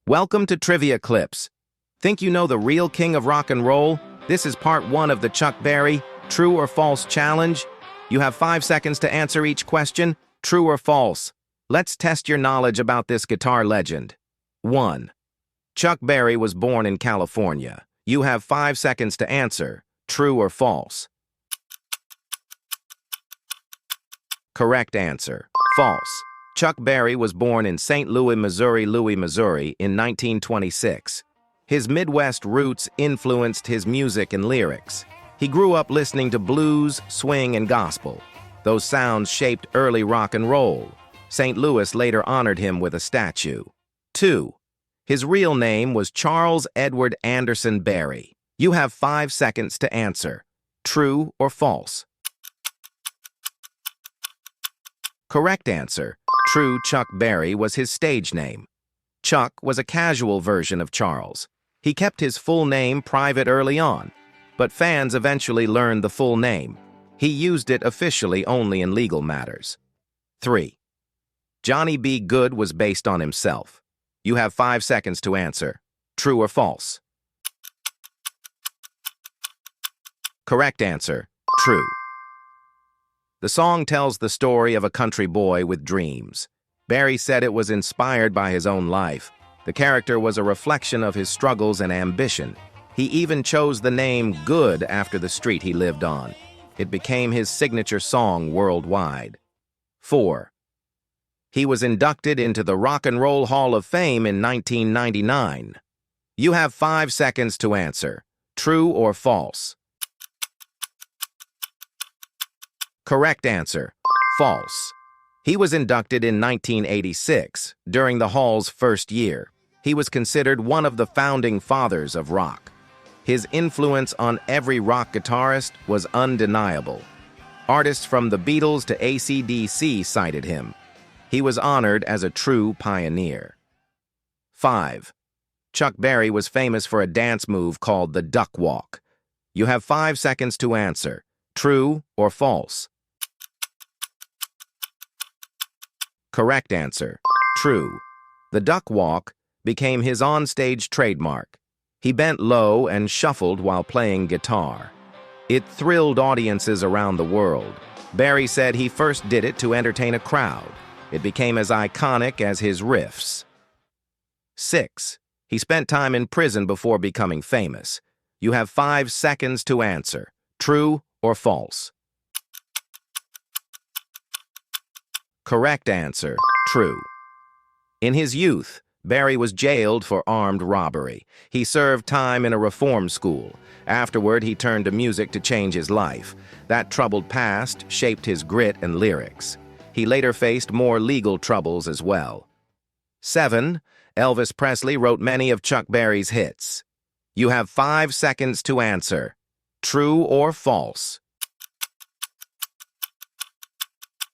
Welcome to Trivia Clips. Think you know the real king of rock and roll? This is part 1 of the Chuck Berry True or False Challenge. You have 5 seconds to answer each question, true or false. Let's test your knowledge about this guitar legend. 1. Chuck Berry was born in California. You have 5 seconds to answer, true or false. Correct answer, false. Chuck Berry was born in St. Louis, Missouri, in 1926. His Midwest roots influenced his music and lyrics. He grew up listening to blues, swing, and gospel. Those sounds shaped early rock and roll. St. Louis later honored him with a statue. 2. His real name was Charles Edward Anderson Berry. You have 5 seconds to answer. True or false? Correct answer. True, Chuck Berry was his stage name. Chuck was a casual version of Charles. He kept his full name private early on, but fans eventually learned the full name. He used it officially only in legal matters. 3. Johnny B. Goode was based on himself. You have 5 seconds to answer. True or false? Correct answer. True. The song tells the story of a country boy with dreams. Berry said it was inspired by his own life. The character was a reflection of his struggles and ambition. He even chose the name Goode after the street he lived on. It became his signature song worldwide. 4. He was inducted into the Rock and Roll Hall of Fame in 1999. You have 5 seconds to answer. True or false? Correct answer. False. He was inducted in 1986, during the Hall's first year. He was considered one of the founding fathers of rock. His influence on every rock guitarist was undeniable. Artists from the Beatles to AC/DC cited him. He was honored as a true pioneer. 5. Chuck Berry was famous for a dance move called the duck walk. You have 5 seconds to answer. True or false? Correct answer. True. The duck walk became his onstage trademark. He bent low and shuffled while playing guitar. It thrilled audiences around the world. Berry said he first did it to entertain a crowd. It became as iconic as his riffs. 6. He spent time in prison before becoming famous. You have 5 seconds to answer. True or false? Correct answer. True. In his youth, Berry was jailed for armed robbery. He served time in a reform school. Afterward, he turned to music to change his life. That troubled past shaped his grit and lyrics. He later faced more legal troubles as well. 7. Elvis Presley wrote many of Chuck Berry's hits. You have 5 seconds to answer. True or false?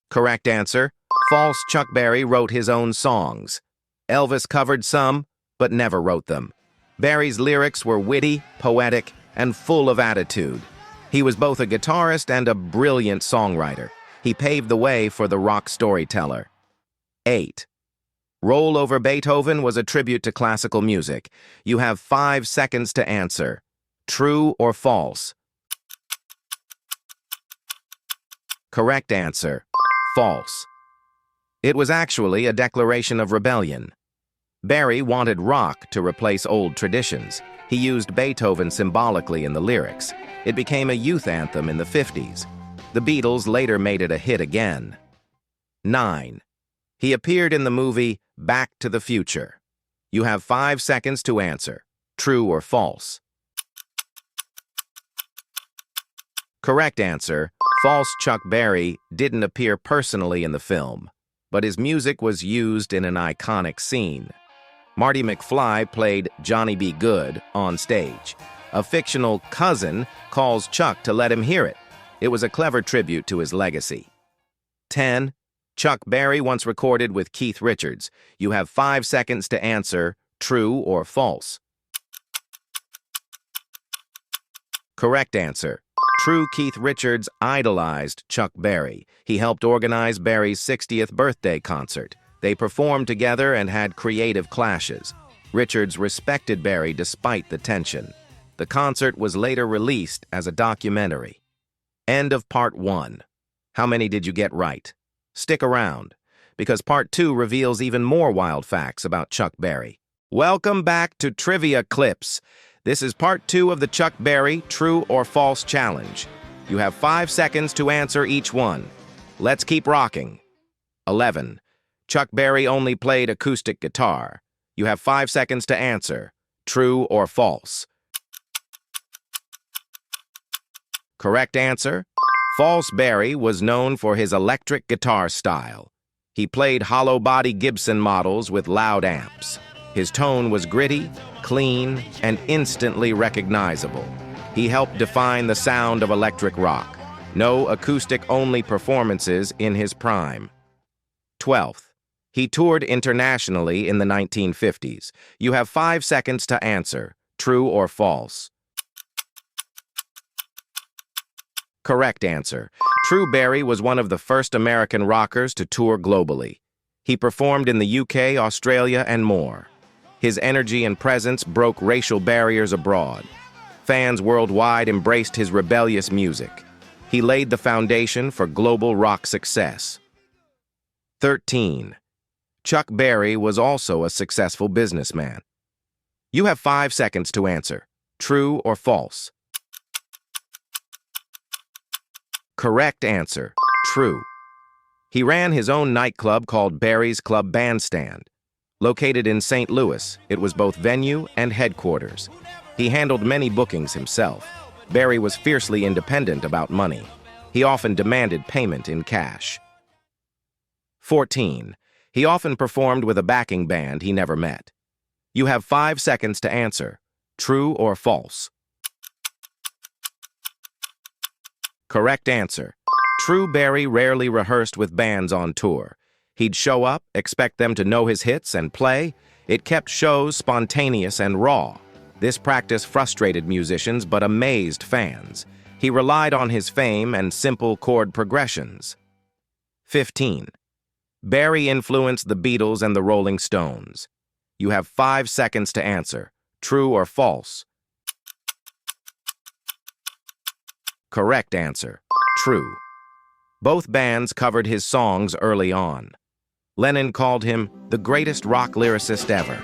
Correct answer. False. Chuck Berry wrote his own songs. Elvis covered some, but never wrote them. Berry's lyrics were witty, poetic, and full of attitude. He was both a guitarist and a brilliant songwriter. He paved the way for the rock storyteller. 8. Roll Over Beethoven was a tribute to classical music. You have 5 seconds to answer. True or false? Correct answer. False. It was actually a declaration of rebellion. Berry wanted rock to replace old traditions. He used Beethoven symbolically in the lyrics. It became a youth anthem in the 50s. The Beatles later made it a hit again. 9. He appeared in the movie Back to the Future. You have 5 seconds to answer. True or false? Correct answer. False. Chuck Berry didn't appear personally in the film, but his music was used in an iconic scene. Marty McFly played Johnny B. Goode on stage. A fictional cousin calls Chuck to let him hear it. It was a clever tribute to his legacy. 10. Chuck Berry once recorded with Keith Richards. You have 5 seconds to answer, true or false. Correct answer. True. Keith Richards idolized Chuck Berry. He helped organize Berry's 60th birthday concert. They performed together and had creative clashes. Richards respected Berry despite the tension. The concert was later released as a documentary. End of Part 1. How many did you get right? Stick around, because Part 2 reveals even more wild facts about Chuck Berry. Welcome back to Trivia Clips. This is Part 2 of the Chuck Berry True or False Challenge. You have 5 seconds to answer each one. Let's keep rocking. 11. Chuck Berry only played acoustic guitar. You have 5 seconds to answer. True or false? Correct answer. False. Berry was known for his electric guitar style. He played hollow-body Gibson models with loud amps. His tone was gritty, clean, and instantly recognizable. He helped define the sound of electric rock. No acoustic-only performances in his prime. 12th. He toured internationally in the 1950s. You have 5 seconds to answer. True or false? Correct answer. True. Berry was one of the first American rockers to tour globally. He performed in the UK, Australia, and more. His energy and presence broke racial barriers abroad. Fans worldwide embraced his rebellious music. He laid the foundation for global rock success. 13. Chuck Berry was also a successful businessman. You have 5 seconds to answer. True or false? Correct answer. True. He ran his own nightclub called Berry's Club Bandstand. Located in St. Louis, it was both venue and headquarters. He handled many bookings himself. Berry was fiercely independent about money. He often demanded payment in cash. 14. He often performed with a backing band he never met. You have 5 seconds to answer. True or false? Correct answer. True. Berry rarely rehearsed with bands on tour. He'd show up, expect them to know his hits, and play. It kept shows spontaneous and raw. This practice frustrated musicians but amazed fans. He relied on his fame and simple chord progressions. 15. Berry influenced the Beatles and the Rolling Stones. You have 5 seconds to answer. True or false? Correct answer. True. Both bands covered his songs early on. Lennon called him the greatest rock lyricist ever.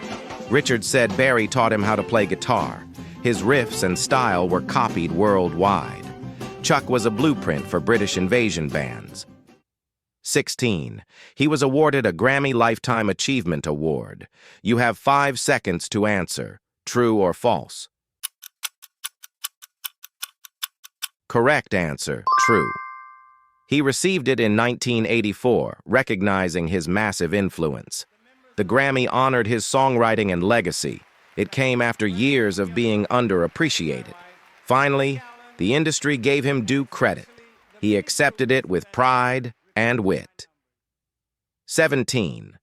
Richards said Berry taught him how to play guitar. His riffs and style were copied worldwide. Chuck was a blueprint for British invasion bands. 16. He was awarded a Grammy Lifetime Achievement Award. You have 5 seconds to answer. True or false? Correct answer. True. He received it in 1984, recognizing his massive influence. The Grammy honored his songwriting and legacy. It came after years of being underappreciated. Finally, the industry gave him due credit. He accepted it with pride and wit. 17.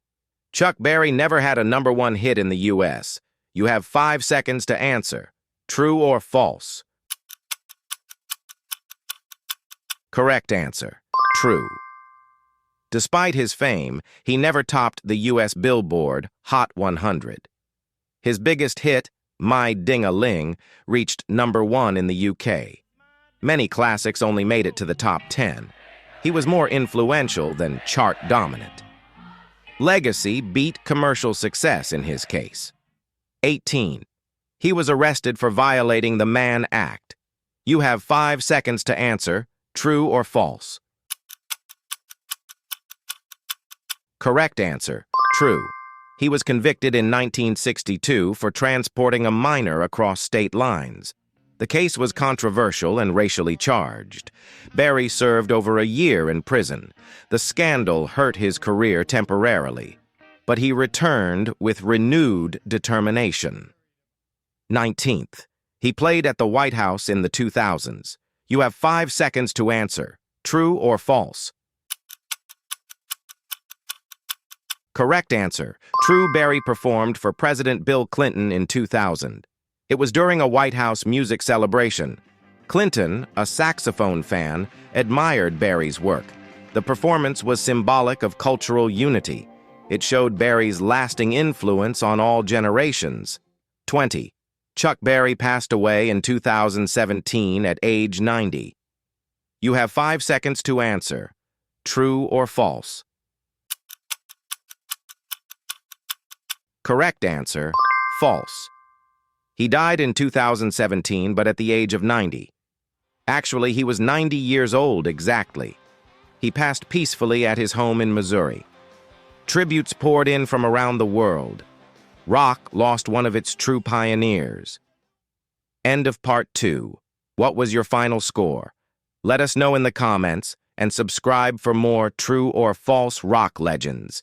Chuck Berry never had a #1 hit in the U.S. You have 5 seconds to answer. True or false? Correct answer. True. Despite his fame, he never topped the U.S. Billboard Hot 100. His biggest hit, My Ding-a-Ling, reached #1 in the UK. Many classics only made it to the top 10. He was more influential than chart-dominant. Legacy beat commercial success in his case. 18. He was arrested for violating the Mann Act. You have 5 seconds to answer. True or false? Correct answer. True. He was convicted in 1962 for transporting a minor across state lines. The case was controversial and racially charged. Berry served over a year in prison. The scandal hurt his career temporarily, but he returned with renewed determination. 19th. He played at the White House in the 2000s. You have 5 seconds to answer. True or false? Correct answer. True. Berry performed for President Bill Clinton in 2000. It was during a White House music celebration. Clinton, a saxophone fan, admired Berry's work. The performance was symbolic of cultural unity. It showed Berry's lasting influence on all generations. 20. Chuck Berry passed away in 2017 at age 90. You have 5 seconds to answer. True or false? Correct answer, false. He died in 2017, but at the age of 90. Actually, he was 90 years old exactly. He passed peacefully at his home in Missouri. Tributes poured in from around the world. Rock lost one of its true pioneers. End of part 2. What was your final score? Let us know in the comments and subscribe for more true or false rock legends.